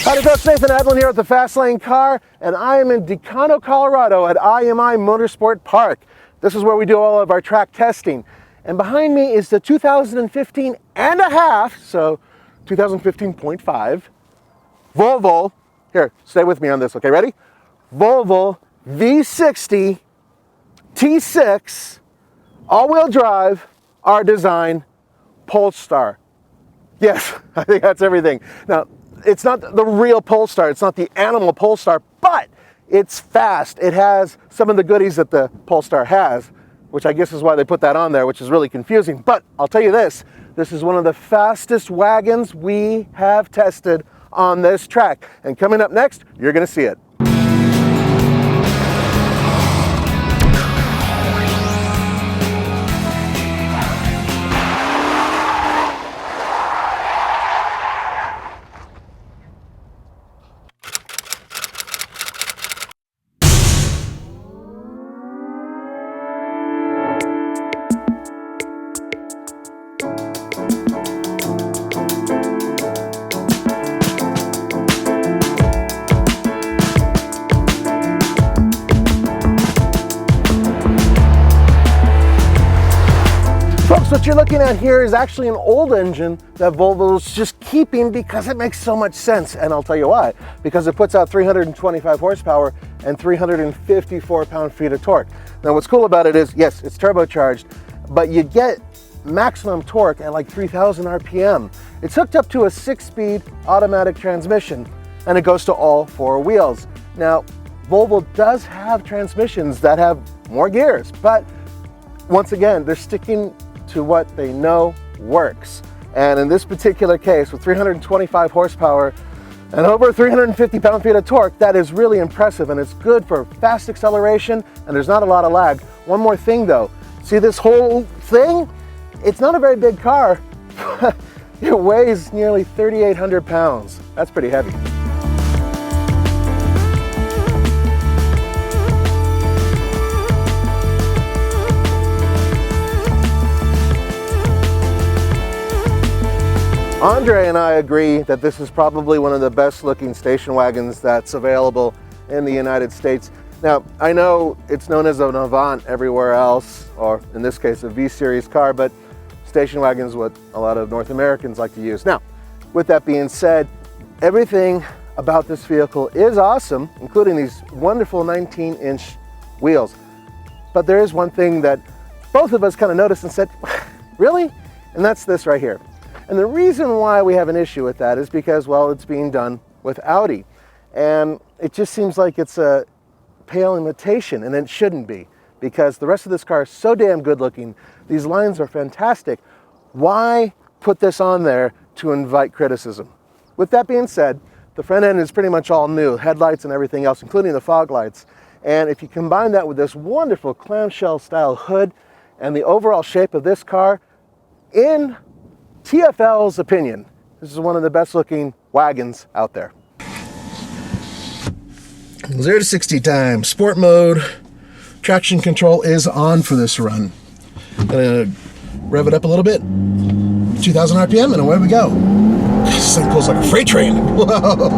Howdy folks, Nathan Edlin here at the Fast Lane Car, and I am in Decano, Colorado at IMI Motorsport Park. This is where we do all of our track testing. And behind me is the 2015 and a half, so 2015.5, Volvo, here, stay with me on this, okay, ready? Volvo V60 T6, all-wheel drive, R-Design, Polestar. Yes, I think that's everything. Now, it's not the real Polestar, it's not the animal Polestar, but it's fast. It has some of the goodies that the Polestar has, which I guess is why they put that on there, which is really confusing. But I'll tell you this is one of the fastest wagons we have tested on this track. And coming up next, you're gonna see it. Folks, what you're looking at here is actually an old engine that Volvo's just keeping because it makes so much sense. And I'll tell you why. Because it puts out 325 horsepower and 354 pound-feet of torque. Now what's cool about it is, yes, it's turbocharged, but you get maximum torque at like 3,000 RPM. It's hooked up to a 6-speed automatic transmission, and it goes to all 4 wheels. Now, Volvo does have transmissions that have more gears, but once again, they're sticking to what they know works. And in this particular case, with 325 horsepower and over 350 pound-feet of torque, that is really impressive, and it's good for fast acceleration, and there's not a lot of lag. One more thing though, see this whole thing? It's not a very big car. It weighs nearly 3,800 pounds. That's pretty heavy. Andre and I agree that this is probably one of the best looking station wagons that's available in the United States. Now, I know it's known as an Avant everywhere else, or in this case a V-Series car, but station wagon is what a lot of North Americans like to use. Now, with that being said, everything about this vehicle is awesome, including these wonderful 19-inch wheels. But there is one thing that both of us kind of noticed and said, really? And that's this right here. And the reason why we have an issue with that is because, well, it's being done with Audi. And it just seems like it's a pale imitation, and it shouldn't be, because the rest of this car is so damn good looking. These lines are fantastic. Why put this on there to invite criticism? With that being said, the front end is pretty much all new, headlights and everything else, including the fog lights. And if you combine that with this wonderful clamshell style hood and the overall shape of this car, in TFL's opinion, this is one of the best looking wagons out there. 0 to 60 time, sport mode, traction control is on for this run. Gonna rev it up a little bit, 2,000 RPM, and away we go. This thing pulls like a freight train. Whoa!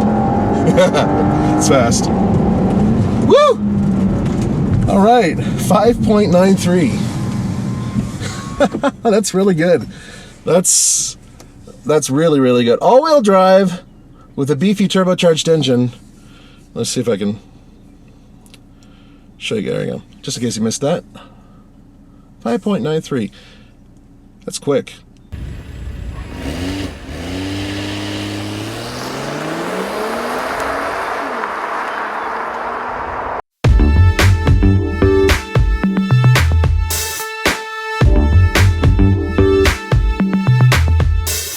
It's fast. Woo! All right, 5.93. That's really good. That's really, really good. All-wheel drive with a beefy turbocharged engine. Let's see if I can show you. There you go. Just in case you missed that. 5.93. That's quick.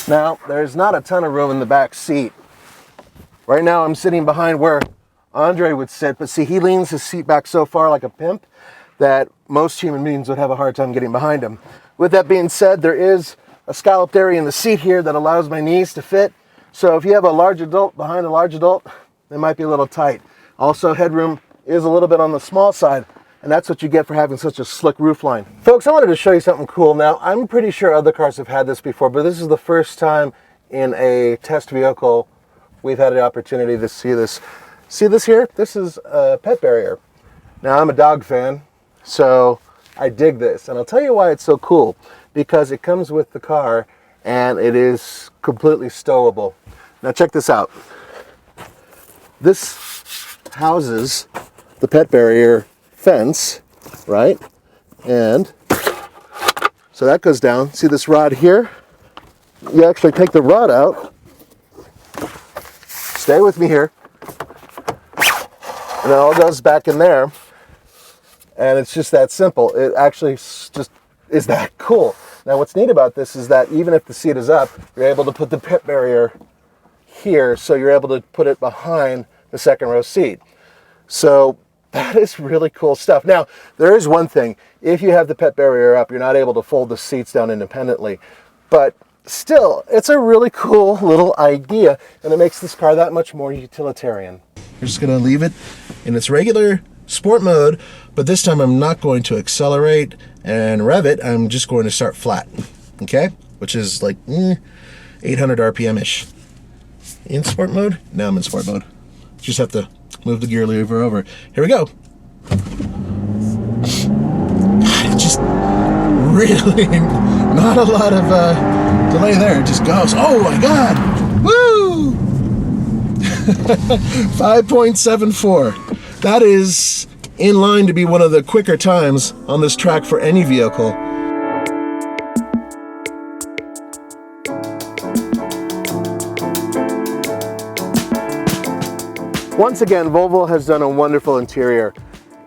Now, there's not a ton of room in the back seat. Right now I'm sitting behind where Andre would sit, but see, he leans his seat back so far like a pimp that most human beings would have a hard time getting behind him. With that being said, there is a scalloped area in the seat here that allows my knees to fit. So if you have a large adult behind a large adult, it might be a little tight. Also, headroom is a little bit on the small side, and that's what you get for having such a slick roofline. Folks, I wanted to show you something cool. Now, I'm pretty sure other cars have had this before, but this is the first time in a test vehicle we've had the opportunity to see this. See this here? This is a pet barrier. Now, I'm a dog fan, so I dig this. And I'll tell you why it's so cool. Because it comes with the car, and it is completely stowable. Now, check this out. This houses the pet barrier fence, right? And so that goes down. See this rod here? You actually take the rod out. Stay with me here. And it all goes back in there. And it's just that simple. It actually just is that cool. Now what's neat about this is that even if the seat is up, you're able to put the pet barrier here, so you're able to put it behind the second row seat. So that is really cool stuff. Now, there is one thing. If you have the pet barrier up, you're not able to fold the seats down independently. But still, it's a really cool little idea, and it makes this car that much more utilitarian. We're just going to leave it in its regular sport mode, but this time I'm not going to accelerate and rev it. I'm just going to start flat, okay? Which is like 800 RPM-ish. In sport mode? Now I'm in sport mode. Just have to move the gear lever over. Here we go. It just really not a lot of delay there. It just goes. Oh my God! Woo! 5.74. That is in line to be one of the quicker times on this track for any vehicle. Once again, Volvo has done a wonderful interior.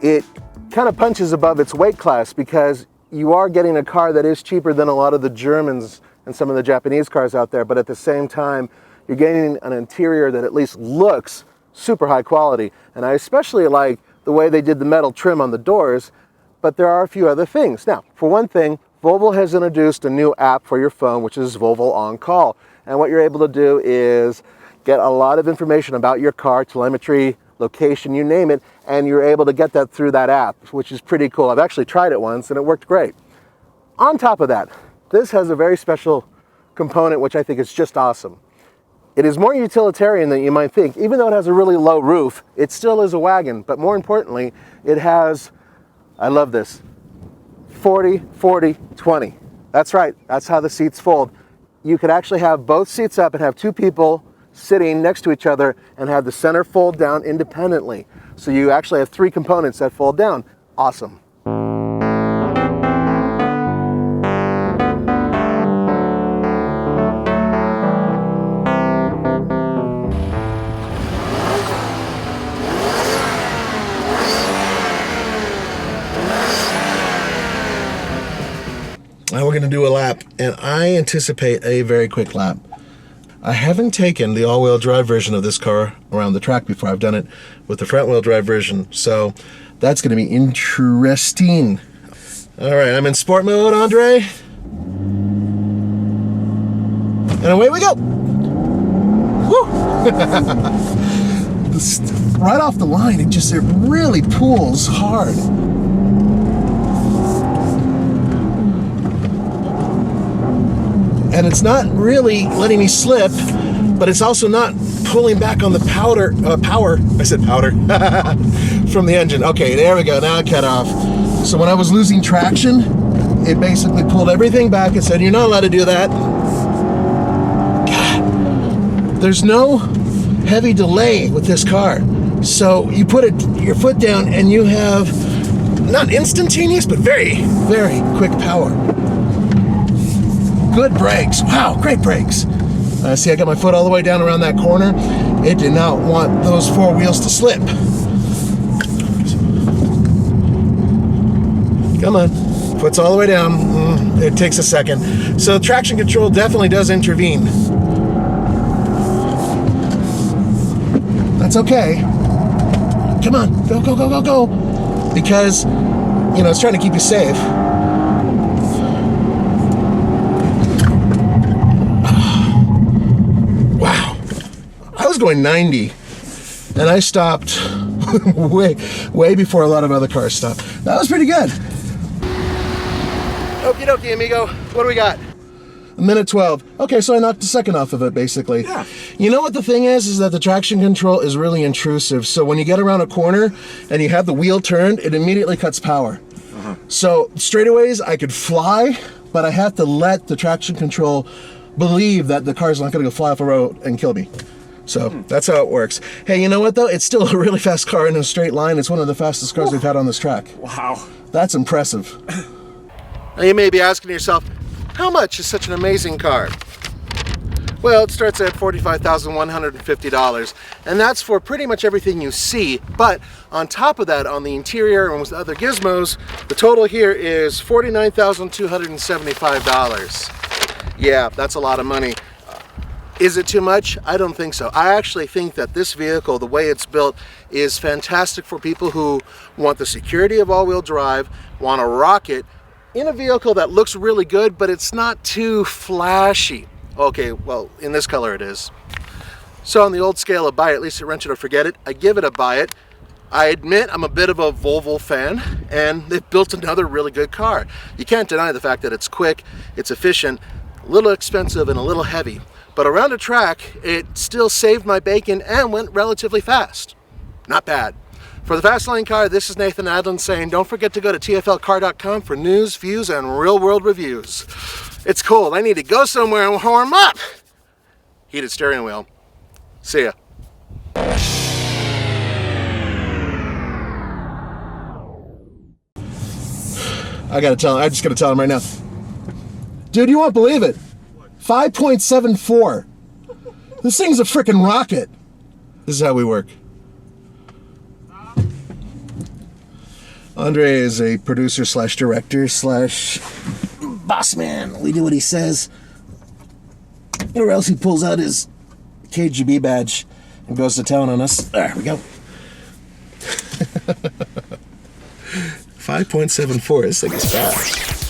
It kind of punches above its weight class because you are getting a car that is cheaper than a lot of the Germans and some of the Japanese cars out there, but at the same time, you're getting an interior that at least looks super high quality. And I especially like the way they did the metal trim on the doors, but there are a few other things. Now, for one thing, Volvo has introduced a new app for your phone, which is Volvo On Call. And what you're able to do is get a lot of information about your car, telemetry, location, you name it, and you're able to get that through that app, which is pretty cool. I've actually tried it once and it worked great. On top of that, this has a very special component which I think is just awesome. It is more utilitarian than you might think. Even though it has a really low roof, it still is a wagon, but more importantly, it has, I love this, 40, 40, 20. That's right, that's how the seats fold. You could actually have both seats up and have two people sitting next to each other and have the center fold down independently. So you actually have three components that fold down. Awesome. Now we're going to do a lap, and I anticipate a very quick lap. I haven't taken the all-wheel drive version of this car around the track before. I've done it with the front-wheel drive version, so that's going to be interesting. All right, I'm in sport mode, Andre. And away we go. Woo! Right off the line, it really pulls hard. And it's not really letting me slip, but it's also not pulling back on the power, I said powder, from the engine. Okay, there we go, now it cut off. So when I was losing traction, it basically pulled everything back and said, you're not allowed to do that. God, there's no heavy delay with this car. So you put your foot down and you have, not instantaneous, but very, very quick power. Good brakes. Wow, great brakes. See, I got my foot all the way down around that corner. It did not want those four wheels to slip. Come on. Foot's all the way down. It takes a second. So traction control definitely does intervene. That's okay. Come on. Go, go, go, go, go. Because, you know, it's trying to keep you safe. Going 90 and I stopped way before a lot of other cars stopped. That was pretty good. Okie dokie, amigo. What do we got? minute 12. Okay, so I knocked a second off of it, basically. Yeah. You know what the thing is that the traction control is really intrusive. So when you get around a corner and you have the wheel turned, it immediately cuts power. So straightaways, I could fly, but I have to let the traction control believe that the car's not going to go fly off a road and kill me. So that's how it works. Hey, you know what though? It's still a really fast car in a straight line. It's one of the fastest cars we've had on this track. Wow. That's impressive. Now you may be asking yourself, how much is such an amazing car? Well, it starts at $45,150, and that's for pretty much everything you see. But on top of that, on the interior and with other gizmos, the total here is $49,275. Yeah, that's a lot of money. Is it too much? I don't think so. I actually think that this vehicle, the way it's built, is fantastic for people who want the security of all-wheel drive, want to rock it in a vehicle that looks really good, but it's not too flashy. Okay, well, in this color it is. So on the old scale of buy it, at least rent it or forget it, I give it a buy it. I admit I'm a bit of a Volvo fan, and they've built another really good car. You can't deny the fact that it's quick, it's efficient, a little expensive and a little heavy. But around a track, it still saved my bacon and went relatively fast. Not bad. For the Fast Lane Car, this is Nathan Adlin saying don't forget to go to tflcar.com for news, views, and real-world reviews. It's cold. I need to go somewhere and warm up. Heated steering wheel. See ya. I just gotta tell him right now. Dude, you won't believe it. 5.74. This thing's a freaking rocket. This is how we work. Andre is a producer slash director slash boss man. We do what he says. Or else he pulls out his KGB badge and goes to town on us. There we go. 5.74. This thing is fast.